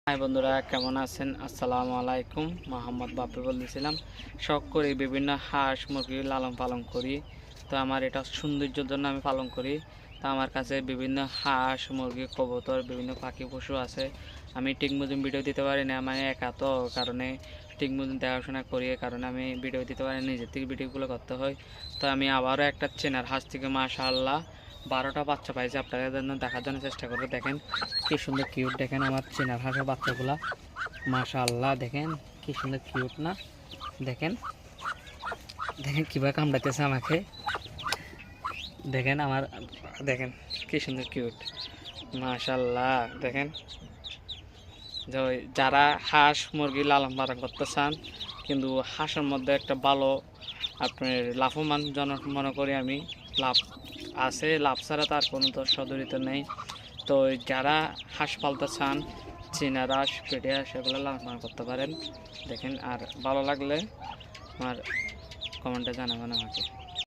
High বন্ধুরা, কেমন আছেন? আসসালামু আলাইকুম। মোহাম্মদ বাপি বলতেছিলাম। শখ করি বিভিন্ন হাঁস মুরগি লালন পালন করি। তো আমার এটা সৌন্দর্যের জন্য আমি পালন করি। তো আমার কাছে বিভিন্ন হাঁস মুরগি কবুতর বিভিন্ন পাখি পশু আছে। আমি ঠিক মতন ভিডিও দিতে পারি না, আমি একা তো কারণে ঠিক মতন দেখাশোনা করি, কারণে আমি ভিডিও দিতে পারি, নিজের থেকে ভিডিওগুলো করতে হয়। তো আমি আবারও একটা চেনার হাঁস থেকে মাশাআল্লাহ 12টা বাচ্চা পাইছি, আপনাদের জন্য দেখার জন্য চেষ্টা করবো। দেখেন কি সুন্দর কিউট, দেখেন আমার চেনার হাঁসের বাচ্চাগুলা মাশাআল্লাহ, দেখেন কি সুন্দর কিউট না? দেখেন দেখেন কীভাবে কামড়াইতেছে আমাকে, দেখেন আমার, দেখেন কি সুন্দর কিউট মাশাআল্লাহ। দেখেন যারা হাঁস মুরগি লালন পালন করতে চান, কিন্তু হাঁসের মধ্যে একটা ভালো আপনার লাভবানজনক মনে করি আমি, লাভ আছে, লাভ ছাড়া তার কোনো তো সদরিত নেই। তো যারা হাঁস পালতে চান, চীনা হাঁস পেটে হাঁস এগুলো লালন পালন করতে পারেন। দেখেন, আর ভালো লাগলে আমার কমেন্টে জানাবেন আমাকে।